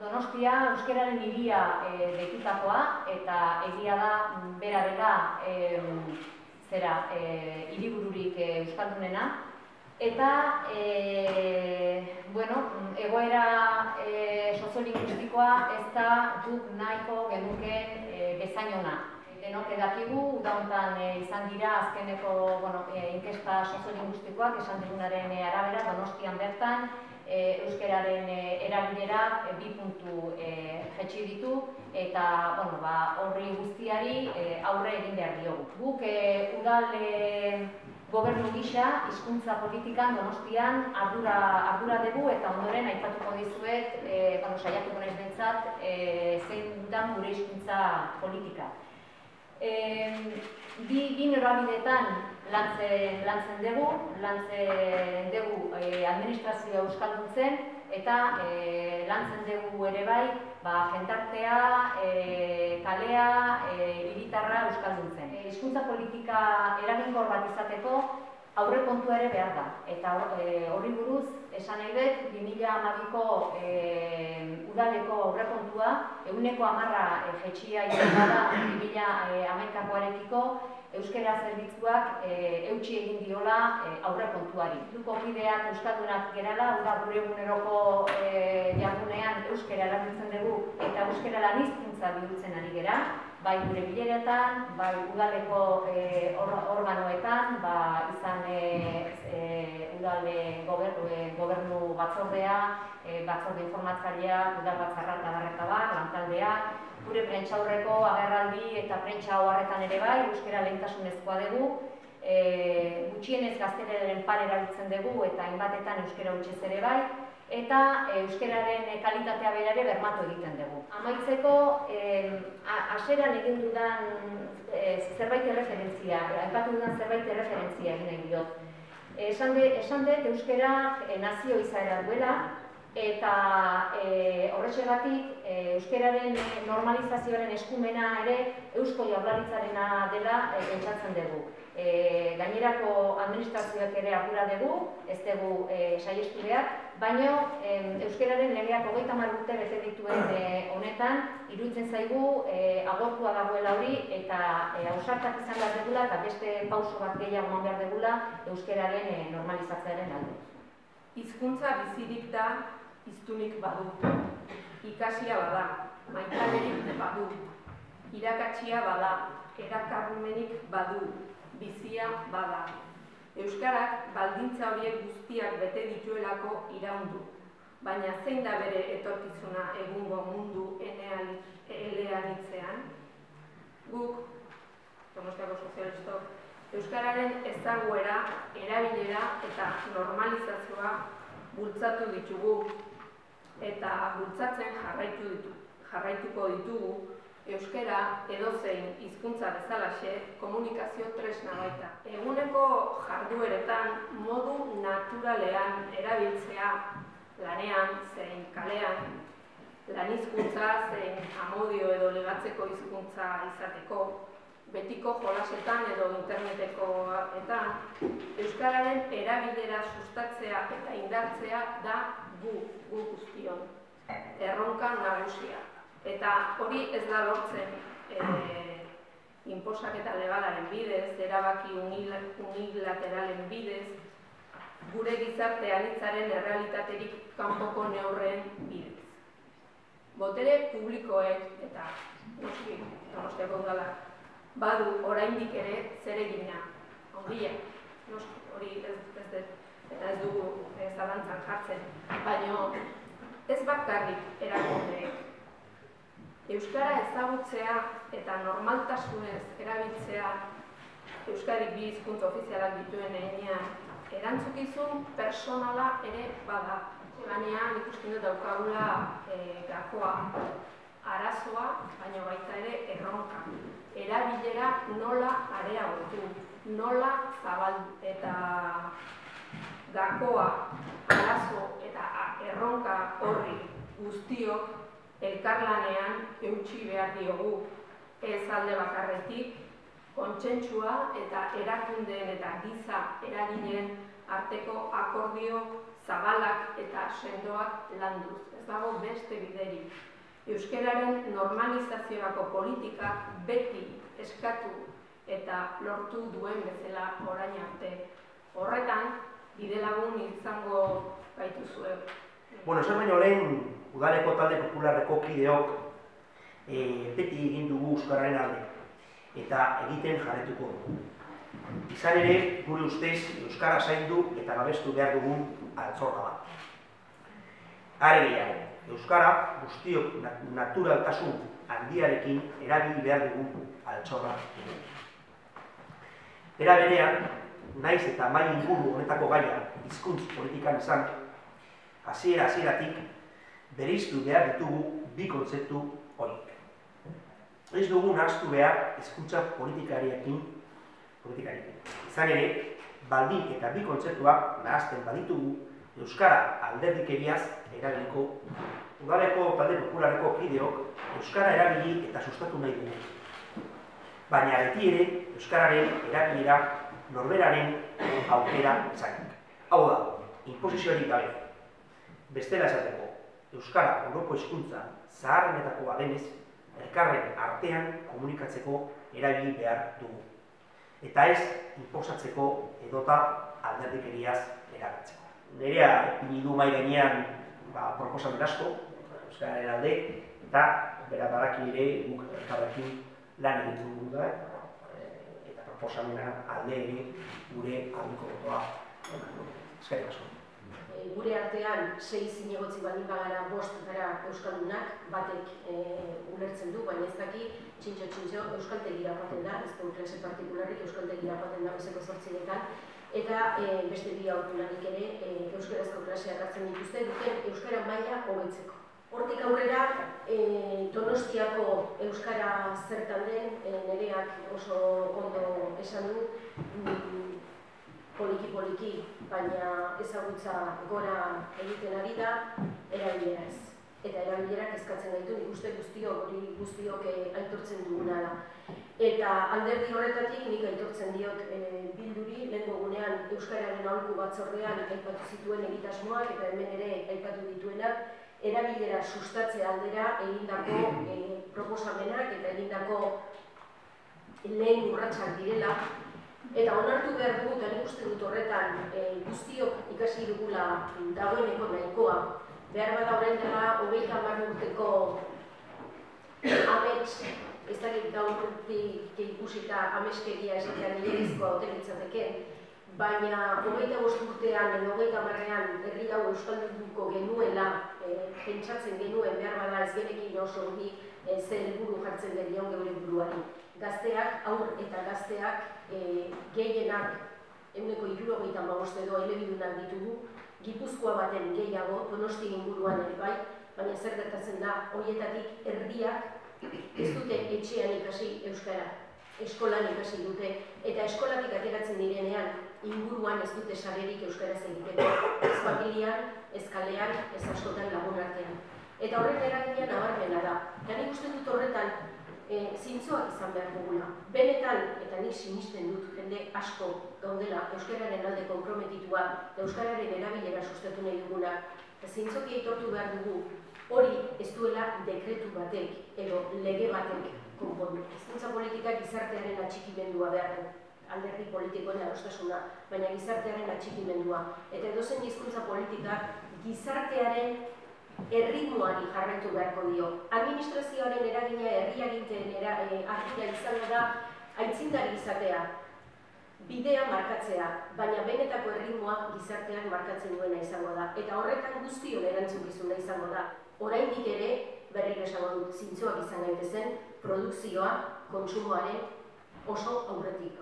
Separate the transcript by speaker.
Speaker 1: Donostia euskararen hiria deitutakoa eta egia da bera hiribururik euskaldunena. Eta egoera soziolinguistikoa ez da guk nahiko genukeen bezain ona. Denok dakigu, uda hontan izan dira azkeneko inkesta soziolinguistikoak esan dugunaren arabera Donostian bertan euskararen erabilera 2 puntu jaitsi ditu eta horri guztiari aurre egin behar diogu. Guk udal gobernu gisa hizkuntza politikan Donostian ardura dugu eta ondoren aipatuko dizuet saiatuko naiz behintzat zein den gure hizkuntza politika. Bi norabideetan lantzen dugu administrazioa euskalduntzen eta lantzen dugu ere bai jendartea, kalea, hiritarra euskalduntzen. Hizkuntza politika eraginkor bat izateko aurrekontua ere behar da. Eta horri buruz, esan nahi dut, 2012ko udaleko aurrekontua 110% jaitsia izan da 2011koarekiko euskara zerbitzuak eutsi egin diola aurrekontuari. Duko kideak euskaldunak gerala, gure eguneroko jardunean euskara erabiltzen dugu eta euskara lan hizkuntza bihurtzen ari gera, bai gure bileretan, bai udaleko organoetan, izan udal gobernu batzordea, batzorde informatzailea, udal batzarra eta lantaldea, gure prentsaurreko agerraldi eta prentsa oharretan ere bai, euskara lehentasunezkoa dugu, gutxienez gazteleren pare erabiltzen dugu eta hainbatetan euskara hutsez ere bai, eta euskararen kalitatea bera ere bermatu egiten dugu. Amaitzeko, hasieran egin dudan zerbait erreferentzia, aipatu dudan zerbait erreferentzia egin nahi diot. Esan dut euskara nazio izaera duela, eta horrexegatik euskararen normalizazioaren eskumena ere Eusko Jaurlaritzarena dela pentsatzen dugu. Gainerako administrazioak ere ardura dugu, ez dugu saihestu behar, baina euskararen legeak 30 urte bete dituen honetan, iruditzen zaigu agortua dagoela hori eta ausartak izan behar dugula eta beste pauso bat gehiago eman behar dugula euskararen normalizatzearen alde.
Speaker 2: Hizkuntza bizirik da, hiztunik badu. Ikasia bada, maitalerik badu. Irakatsia bada, erakarrumenik badu. Bizia bada. Euskarak baldintza horiek guztiak bete dituelako iraundu. Baina zein da bere etorkizuna egungo mundu eleanitzean? Guk, Donostiako sozialistok, euskararen ezaguera, erabilera eta normalizazioa bultzatu ditugu eta bultzatzen jarraituko ditugu euskara edozein hizkuntza bezalaxe komunikazio tresna baita. Eguneko jardueretan modu naturalean erabiltzea lanean zein kalean, lan hizkuntza zein amodio edo legatzeko hizkuntza izateko, betiko jolasetan edo internetekoetan, euskararen erabilera sustatzea eta indartzea da gu guztion, erronka nagusia. Eta hori ez da lortzen inposaketa legalaren bidez, erabaki unilateralen bidez, gure gizarte anitzaren errealitaterik kanpoko neurren bidez. Botere publikoek eta Donostiako udala badu oraindik ere zeregina, ongia, hori ez dugu zalantzan jartzen, baina ez bakarrik erakundeek. Euskara ezagutzea eta normaltasunez erabiltzea Euskadik 2 hizkuntza ofizialak dituen heinean erantzukizun personala ere bada. Baina ikusten dut daukagula gakoa arazoa, baina baita ere erronka. Erabilera nola areagotu, nola zabaldu eta gakoa, arazo eta erronka horri guztiok elkarlanean eutsi behar diogu ez alde bakarretik Kontsentsua eta erakundeen eta giza eragileen arteko akordio zabalak eta sendoak landuz. Ez dago beste biderik. Euskararen normalizaziorako politikak beti eskatu eta lortu duen bezala orain arte. Horretan, bidelagun izango gaituzue.
Speaker 3: Esan baino lehen, udaleko talde popularreko kideok beti egin dugu euskararen alde eta egiten jarretuko dugu. Izan ere, gure ustez, euskara zaindu eta babestu behar dugun altxorra bat. Are gehiago, euskara guztiok naturaltasun handiarekin erabili behar dugu altxorra dugu. Era berean, naiz eta maila inguru honetako gaia hizkuntz politikan izan, hasieratik bereiztu behar ditugu bi kontzeptu horiek. Ez dugu nahastu behar hizkuntza politikariekin. Izan ere, baldin eta bi kontzeptuak nahazten baditugu, euskara alderdikeriaz erabiliko. Udaleko talde popularreko kideok euskara erabili eta sustatu nahi dugu. Baina beti ere, euskararen erabilera norberaren aukera izanik. Hau da, inposiziorik gabe. Bestela esateko, euskara Euroko hizkuntza zaharrenetakoa denez, elkarren artean komunikatzeko erabili behar dugu. Eta ez, inposatzeko edota alderdikeriaz erabiltzeko. Nerea ipini du mahai gainean proposamen asko, euskararen alde, eta bera badaki ere guk elkarrekin lan egin dugu da, eta proposamena alde ere gure aldeko botoa. Eskerrik asko.
Speaker 4: Gure artean 6 zinegotzi baldin bagara 5 gara euskaldunak, batek ulertzen du, baina ez daki txintxo euskaltegira joaten da, ez du klase partikularrik euskaltegira joaten da bezeko 8etan, eta beste bi aurrelarik ere euskarazko klaseak hartzen dituzte duten euskara maila hobetzeko. Hortik aurrera, Donostiako euskara zertan den, Nereak oso ondo esan du, poliki, baina ezagutza gora egiten ari da, erabilera ez. Eta erabilerak eskatzen gaitu, nik uste guztiok aitortzen duguna da. Eta alderdi horretatik nik aitortzen diot Bilduri, lehen dugunean Euskararen aholku batzordean aipatu zituen egitasmoak eta hemen ere aipatu dituenak, erabilera sustatzea aldera egindako proposamenak eta egindako lehen urratsak direla. Eta onartu behar dugu, eta nik uste dut horretan guztiok ikasi dugula dagoeneko nahikoa. Behar bada orain dela 30 urteko amets, ez dakit gaurtik ikusita ameskeria esatean nilegizkoa ote litzateke, baina 25 urtean edo 30ean herri hau euskaldunduko genuela pentsatzen genuen behar bada ez genekin oso hori zer helburu jartzen genion geure buruari. Gazteak, haur eta gazteak gehienak 75 edo elebidunak ditugu, Gipuzkoa baten gehiago, Donosti inguruan ere bai, baina zer gertatzen da, horietatik erdiak ez dute etxean ikasi euskara, eskolan ikasi dute, eta eskolatik ateratzen direnean inguruan ez dute sarerik euskaraz egiteko, ez familian, ez kalean, ez askotan lagun artean. Eta horren eragina nabarmena da. Eta nik uste dut horretan zintzoak izan behar dugula. Benetan, eta nik sinisten dut jende asko gaudela euskararen alde konprometitua, euskararen erabilera sustatu nahi duguna, eta zintzoki aitortu behar dugu hori ez duela dekretu batek edo lege batek konpondu. Hizkuntza politikak gizartearen atxikimendua behar du. Alderdi politikoen adostasuna, baina gizartearen atxikimendua. Eta edozein hizkuntza politikak gizartearen erritmoari jarraitu beharko dio. Administrazioaren eragina herriaginteen ardura izango da aitzindari izatea, bidea markatzea, baina benetako erritmoa gizartean markatzen duena izango da. Eta horretan guztion erantzukizuna izango da. Oraindik ere, berriro esango dut, zintzoak izan gaitezen, produkzioa, kontsumoaren oso aurretik.